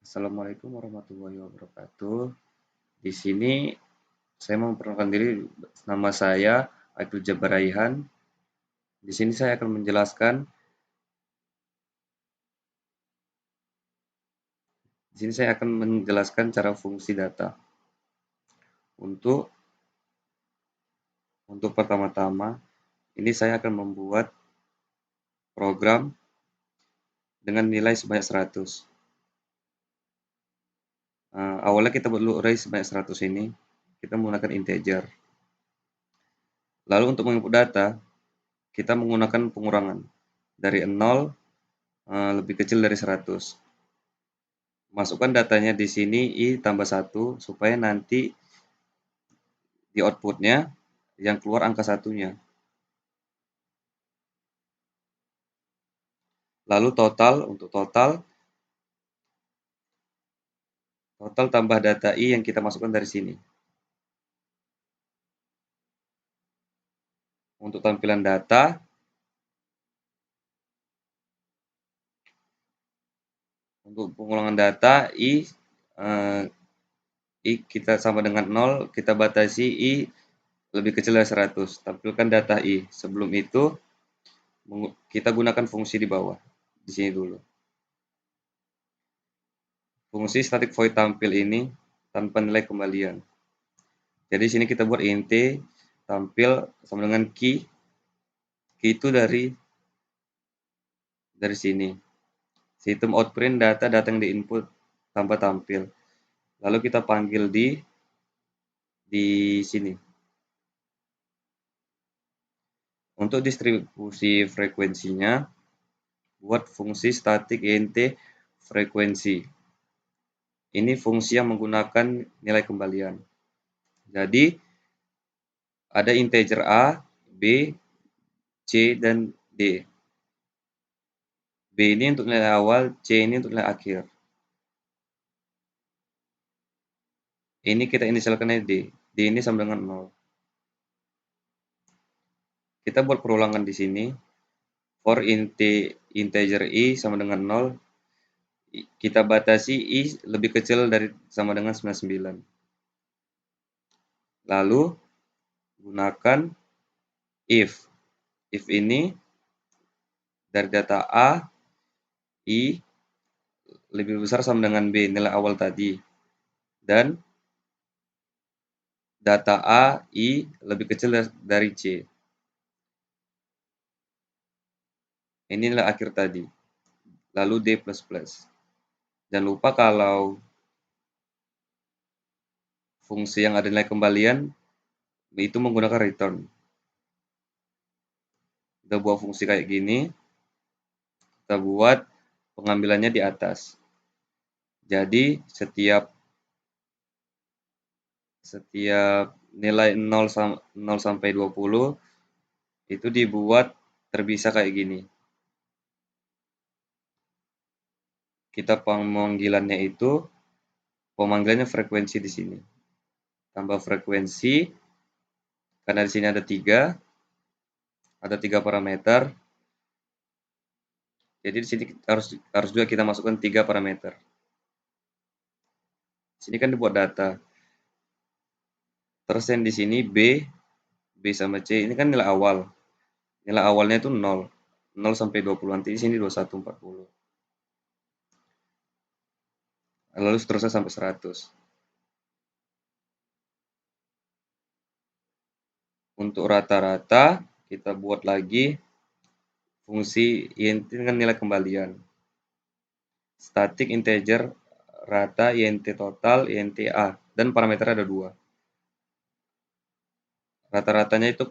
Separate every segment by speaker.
Speaker 1: Assalamualaikum warahmatullahi wabarakatuh. Di sini saya mau memperkenalkan diri. Nama saya Aibtu Jabar Raihan. Di sini saya akan menjelaskan cara fungsi data. Untuk pertama-tama, ini saya akan membuat program dengan nilai sebanyak 100. Awalnya kita buat dulu array sebanyak 100 ini, kita menggunakan integer. Lalu untuk menginput data, kita menggunakan pengurangan dari 0 lebih kecil dari 100. Masukkan datanya di sini I tambah 1 supaya nanti di outputnya yang keluar angka satunya. Lalu untuk total tambah data I yang kita masukkan dari sini. Untuk tampilan data, untuk pengulangan data I kita sama dengan 0, kita batasi I lebih kecil dari 100. Tampilkan data I. Sebelum itu kita gunakan fungsi di bawah. Di sini dulu. Fungsi static void tampil ini tanpa nilai kembalian. Jadi sini kita buat int tampil sama dengan key. Key itu dari sini. Sistem outprint data yang diinput tanpa tampil. Lalu kita panggil di sini. Untuk distribusi frekuensinya, buat fungsi static int frekuensi. Ini fungsi yang menggunakan nilai kembalian. Jadi ada integer A, B, C, dan D. B ini untuk nilai awal, C ini untuk nilai akhir. Ini kita inisialkan D. D ini sama dengan 0. Kita buat perulangan di sini. For integer I sama dengan 0. Kita batasi I lebih kecil dari sama dengan 99. Lalu gunakan if. If ini dari data A, I lebih besar sama dengan B, nilai awal tadi. Dan data A, I lebih kecil dari C. Ini nilai akhir tadi. Lalu D++. Jangan lupa kalau fungsi yang ada nilai kembalian itu menggunakan return. Kita buat fungsi kayak gini. Kita buat pengambilannya di atas. Jadi setiap nilai 0 sampai 20 itu dibuat terpisah kayak gini. Kita pemanggilannya frekuensi di sini. Tambah frekuensi, karena di sini ada 3 parameter. Jadi di sini harus juga kita masukkan 3 parameter. Sini kan dibuat data. Terus yang di sini B sama C ini kan nilai awal. Nilai awalnya itu 0. 0 sampai 20. Nanti di sini 21, 40. Lalu seterusnya sampai 100. Untuk rata-rata, kita buat lagi fungsi int dengan nilai kembalian. Static integer rata int total int A. Dan parameter ada 2. Rata-ratanya itu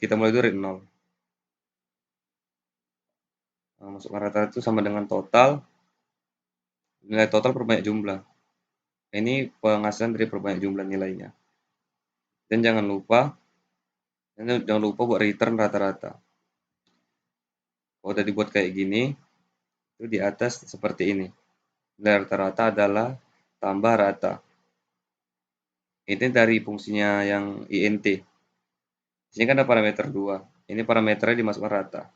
Speaker 1: kita mulai dari 0. Masukkan rata itu sama dengan total. Nilai total perbanyak jumlah. Ini penghasilan dari perbanyak jumlah nilainya. Dan jangan lupa buat return rata-rata. Kalau udah dibuat kayak gini, itu di atas seperti ini. Nilai rata-rata adalah tambah rata. Ini dari fungsinya yang int. Di sini kan ada parameter 2. Ini parameternya dimasukkan rata.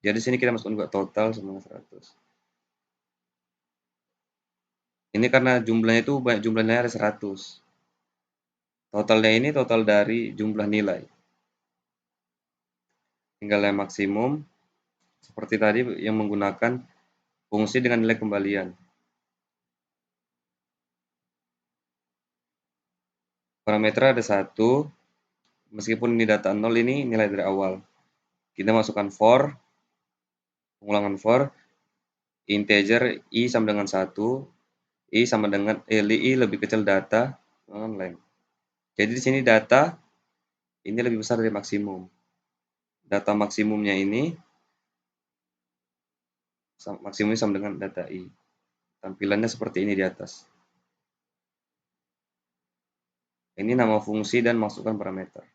Speaker 1: Jadi sini kita masukkan juga total sama dengan 100. Ini karena jumlahnya itu banyak, jumlahnya ada 100. Totalnya ini total dari jumlah nilai. Tinggal yang maksimum, seperti tadi yang menggunakan fungsi dengan nilai kembalian. Parameter ada satu, meskipun ini data 0, ini nilai dari awal. Kita masukkan for, pengulangan for, integer i sama dengan 1, i sama dengan i lebih kecil data dengan length. Jadi di sini data ini lebih besar dari maksimum. Data maksimumnya ini maksimumnya sama dengan data i. Tampilannya seperti ini di atas. Ini nama fungsi dan masukkan parameter.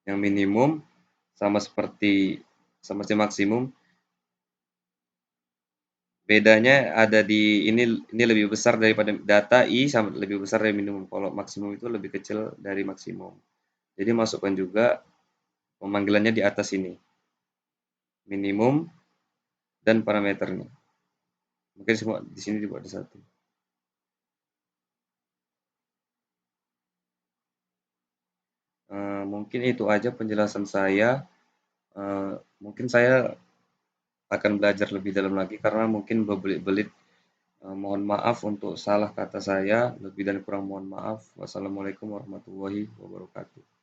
Speaker 1: Yang minimum sama seperti maksimum. Bedanya ada di ini lebih besar daripada data i sama lebih besar dari minimum. Kalau maksimum itu lebih kecil dari maksimum. Jadi masukkan juga pemanggilannya di atas ini. Minimum dan parameternya. Mungkin semua di sini dibuat di satu. Mungkin itu aja penjelasan saya. Mungkin saya akan belajar lebih dalam lagi karena mungkin berbelit-belit. Mohon maaf untuk salah kata saya, lebih dan kurang mohon maaf. Wassalamualaikum warahmatullahi wabarakatuh.